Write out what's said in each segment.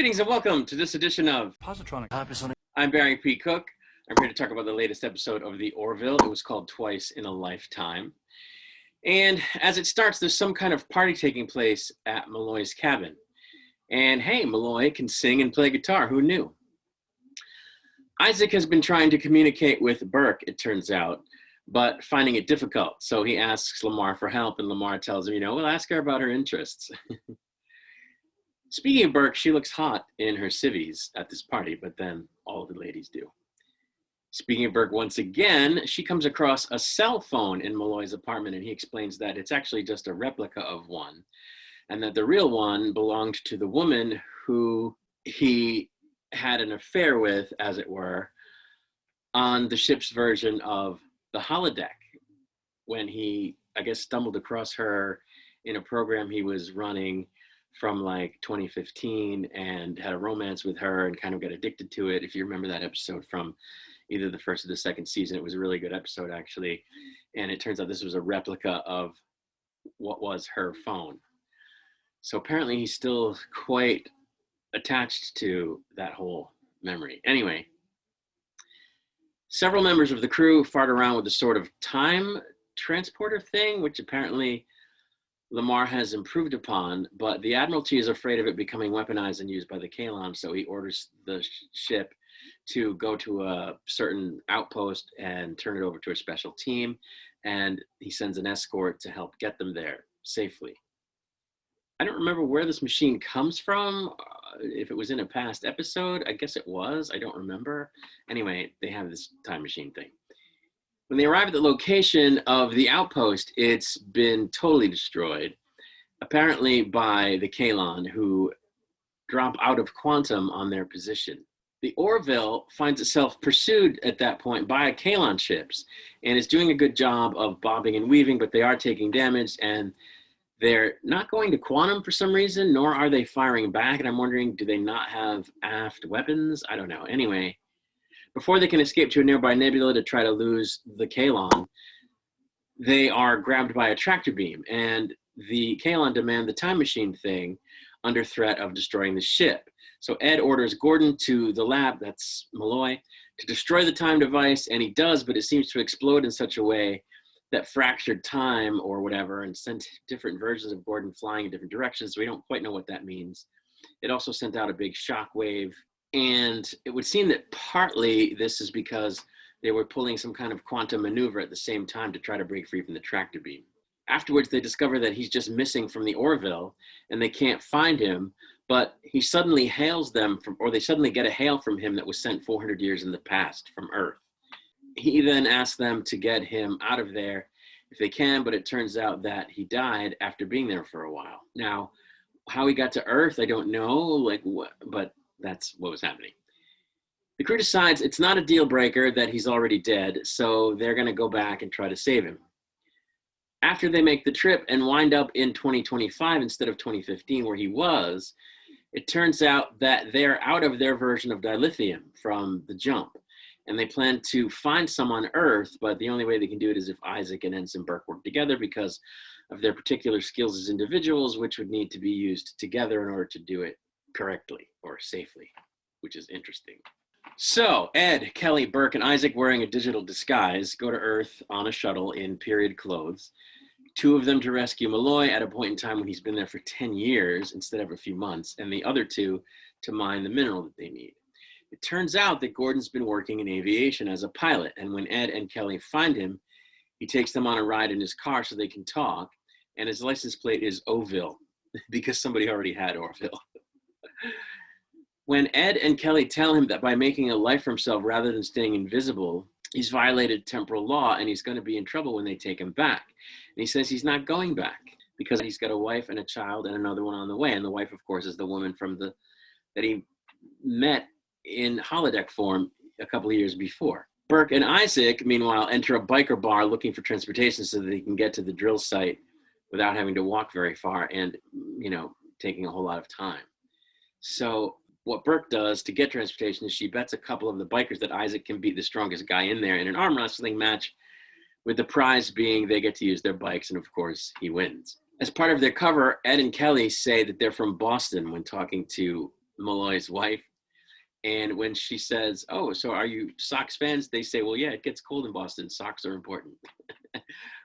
Greetings and welcome to this edition of Positronic. I'm Barry P. Cook. I'm here to talk about the latest episode of the Orville. It was called Twice in a Lifetime. And as it starts, there's some kind of party taking place at Malloy's cabin. And hey, Malloy can sing and play guitar. Who knew? Isaac has been trying to communicate with Burke, it turns out, but finding it difficult. So he asks Lamar for help, and Lamar tells him, we'll ask her about her interests. Speaking of Burke, she looks hot in her civvies at this party, but then all the ladies do. Speaking of Burke once again, she comes across a cell phone in Malloy's apartment, and he explains that it's actually just a replica of one, and that the real one belonged to the woman who he had an affair with, as it were, on the ship's version of the holodeck, when he, I guess, stumbled across her in a program he was running from like 2015 and had a romance with her and kind of got addicted to it. If you remember that episode from either the first or the second season, it was a really good episode actually. And it turns out this was a replica of what was her phone. So apparently he's still quite attached to that whole memory. Anyway, several members of the crew fart around with a sort of time transporter thing, which apparently Lamar has improved upon, but the Admiralty is afraid of it becoming weaponized and used by the Kaylon, so he orders the ship to go to a certain outpost and turn it over to a special team, and he sends an escort to help get them there safely. I don't remember where this machine comes from, if it was in a past episode. I guess it was, I don't remember. Anyway, they have this time machine thing. When they arrive at the location of the outpost, it's been totally destroyed, apparently by the Kaylon, who drop out of quantum on their position. The Orville finds itself pursued at that point by Kaylon ships and is doing a good job of bobbing and weaving, but they are taking damage, and they're not going to quantum for some reason, nor are they firing back. And I'm wondering, do they not have aft weapons? I don't know. Anyway, before they can escape to a nearby nebula to try to lose the Kaylon, they are grabbed by a tractor beam, and the Kaylon demand the time machine thing under threat of destroying the ship. So Ed orders Gordon to the lab, that's Malloy, to destroy the time device, and he does, but it seems to explode in such a way that fractured time or whatever and sent different versions of Gordon flying in different directions, so we don't quite know what that means. It also sent out a big shock wave. And it would seem that partly this is because they were pulling some kind of quantum maneuver at the same time to try to break free from the tractor beam. Afterwards, they discover that he's just missing from the Orville and they can't find him, but he suddenly hails them or they suddenly get a hail from him that was sent 400 years in the past from Earth. He then asks them to get him out of there if they can, but it turns out that he died after being there for a while. Now, how he got to Earth, I don't know, but that's what was happening. The crew decides it's not a deal breaker that he's already dead, so they're going to go back and try to save him. After they make the trip and wind up in 2025 instead of 2015 where he was, it turns out that they're out of their version of dilithium from the jump, and they plan to find some on Earth, but the only way they can do it is if Isaac and Ensign Burke work together because of their particular skills as individuals, which would need to be used together in order to do it correctly or safely, which is interesting. So Ed, Kelly, Burke, and Isaac, wearing a digital disguise, go to Earth on a shuttle in period clothes. Two of them to rescue Malloy at a point in time when he's been there for 10 years instead of a few months, and the other two to mine the mineral that they need. It turns out that Gordon's been working in aviation as a pilot, and when Ed and Kelly find him, he takes them on a ride in his car so they can talk, and his license plate is Orville, because somebody already had Orville. When Ed and Kelly tell him that by making a life for himself rather than staying invisible, he's violated temporal law and he's going to be in trouble when they take him back. And he says he's not going back because he's got a wife and a child and another one on the way. And the wife, of course, is the woman that he met in holodeck form a couple of years before. Burke and Isaac, meanwhile, enter a biker bar looking for transportation so that they can get to the drill site without having to walk very far and, taking a whole lot of time. So what Burke does to get transportation is she bets a couple of the bikers that Isaac can beat the strongest guy in there in an arm wrestling match, with the prize being they get to use their bikes, and of course he wins. As part of their cover, Ed and Kelly say that they're from Boston when talking to Malloy's wife. And when she says, oh, so are you Sox fans? They say, well, yeah, it gets cold in Boston. Socks are important,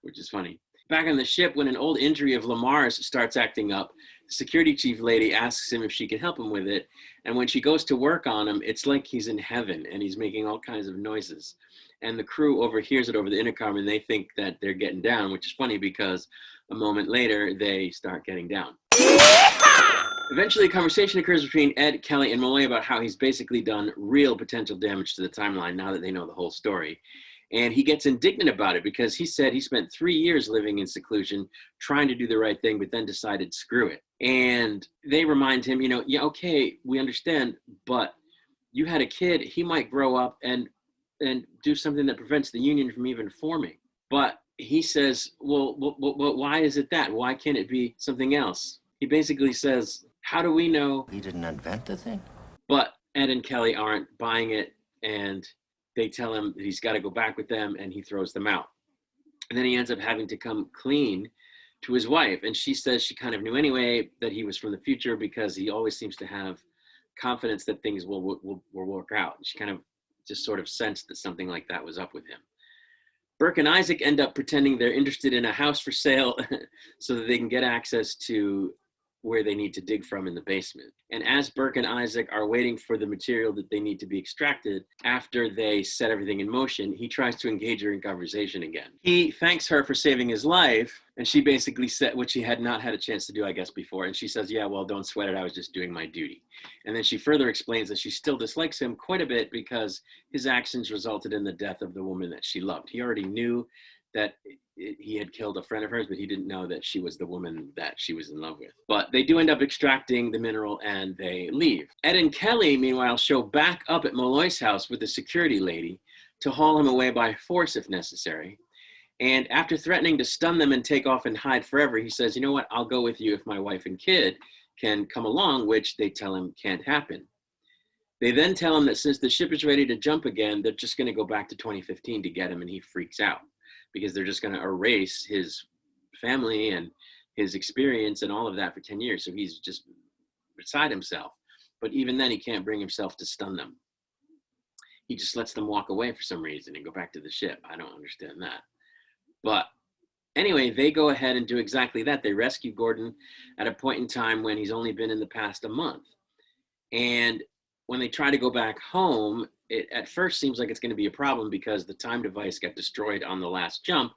which is funny. Back on the ship, when an old injury of Lamar's starts acting up, the security chief lady asks him if she can help him with it. And when she goes to work on him, it's like he's in heaven and he's making all kinds of noises. And the crew overhears it over the intercom and they think that they're getting down, which is funny because a moment later, they start getting down. Eventually, a conversation occurs between Ed, Kelly, and Malloy about how he's basically done real potential damage to the timeline now that they know the whole story. And he gets indignant about it because he said he spent 3 years living in seclusion, trying to do the right thing, but then decided, screw it. And they remind him, yeah, okay, we understand, but you had a kid, he might grow up and do something that prevents the union from even forming. But he says, well, why is it that? Why can't it be something else? He basically says, how do we know? He didn't invent the thing. But Ed and Kelly aren't buying it, and they tell him that he's got to go back with them, and he throws them out. And then he ends up having to come clean to his wife. And she says she kind of knew anyway that he was from the future because he always seems to have confidence that things will work out. And she kind of just sort of sensed that something like that was up with him. Burke and Isaac end up pretending they're interested in a house for sale so that they can get access to where they need to dig from in the basement. And as Burke and Isaac are waiting for the material that they need to be extracted, after they set everything in motion, he tries to engage her in conversation again. He thanks her for saving his life, and she basically said, which she had not had a chance to do, I guess, before. And she says, yeah, well, don't sweat it. I was just doing my duty. And then she further explains that she still dislikes him quite a bit because his actions resulted in the death of the woman that she loved. He already knew that he had killed a friend of hers, but he didn't know that she was the woman that she was in love with. But they do end up extracting the mineral and they leave. Ed and Kelly, meanwhile, show back up at Malloy's house with the security lady to haul him away by force if necessary. And after threatening to stun them and take off and hide forever, he says, you know what, I'll go with you if my wife and kid can come along, which they tell him can't happen. They then tell him that since the ship is ready to jump again, they're just going to go back to 2015 to get him, and he freaks out because they're just going to erase his family and his experience and all of that for 10 years. So he's just beside himself. But even then, he can't bring himself to stun them. He just lets them walk away for some reason and go back to the ship. I don't understand that. But anyway, they go ahead and do exactly that. They rescue Gordon at a point in time when he's only been in the past a month. And when they try to go back home, it at first seems like it's going to be a problem because the time device got destroyed on the last jump.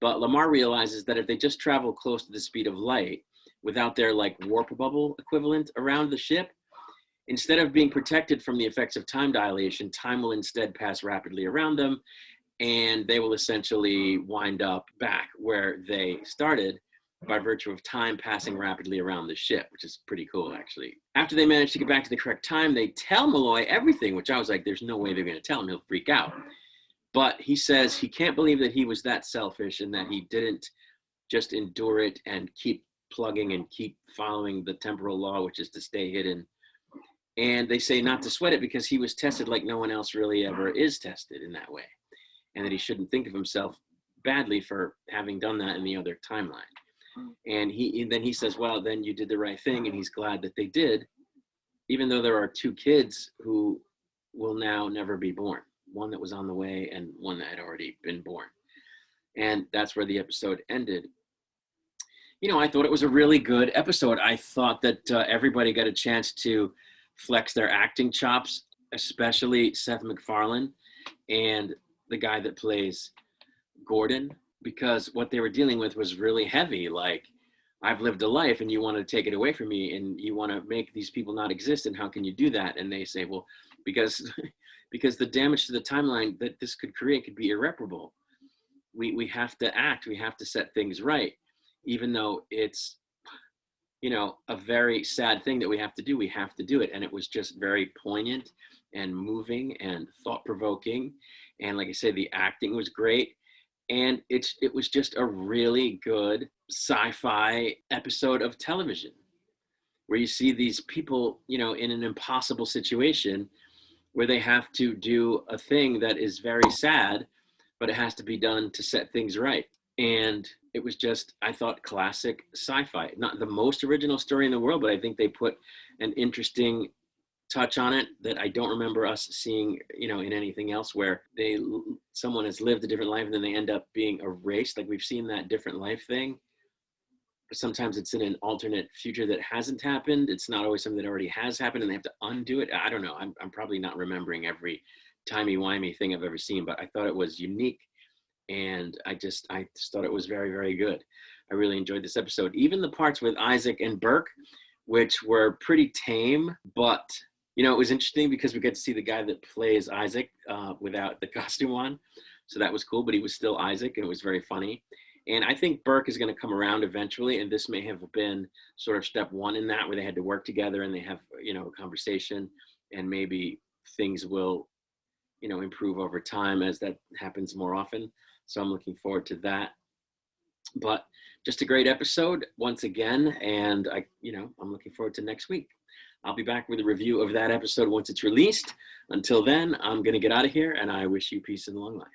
But Lamar realizes that if they just travel close to the speed of light without their like warp bubble equivalent around the ship, instead of being protected from the effects of time dilation, time will instead pass rapidly around them, and they will essentially wind up back where they started by virtue of time passing rapidly around the ship, which is pretty cool, actually. After they manage to get back to the correct time, they tell Malloy everything, which I was like, there's no way they're going to tell him. He'll freak out. But he says he can't believe that he was that selfish and that he didn't just endure it and keep plugging and keep following the temporal law, which is to stay hidden. And they say not to sweat it because he was tested like no one else really ever is tested in that way, and that he shouldn't think of himself badly for having done that in the other timeline. And then he says, well, then you did the right thing, and he's glad that they did, even though there are two kids who will now never be born, one that was on the way and one that had already been born. And that's where the episode ended. You know, I thought it was a really good episode. I thought that everybody got a chance to flex their acting chops, especially Seth MacFarlane and the guy that plays Gordon, because what they were dealing with was really heavy. Like, I've lived a life and you want to take it away from me and you want to make these people not exist, and how can you do that? And they say, well, because the damage to the timeline that this could create could be irreparable. We have to act, we have to set things right, even though it's, you know, a very sad thing that we have to do it. And it was just very poignant and moving and thought-provoking. And like I said, the acting was great. And it was just a really good sci-fi episode of television where you see these people, you know, in an impossible situation where they have to do a thing that is very sad, but it has to be done to set things right. And it was just, I thought, classic sci-fi. Not the most original story in the world, but I think they put an interesting touch on it that I don't remember us seeing, you know, in anything else, where someone has lived a different life and then they end up being erased. Like we've seen that different life thing. But sometimes it's in an alternate future that hasn't happened. It's not always something that already has happened and they have to undo it. I don't know. I'm probably not remembering every timey-wimey thing I've ever seen, but I thought it was unique. And I just thought it was very, very good. I really enjoyed this episode. Even the parts with Isaac and Burke, which were pretty tame, but you know, it was interesting because we get to see the guy that plays Isaac without the costume on. So that was cool, but he was still Isaac and it was very funny. And I think Burke is going to come around eventually. And this may have been sort of step one in that, where they had to work together and they have, you know, a conversation, and maybe things will, you know, improve over time as that happens more often. So I'm looking forward to that. But just a great episode once again. And I'm looking forward to next week. I'll be back with a review of that episode once it's released. Until then, I'm going to get out of here, and I wish you peace and long life.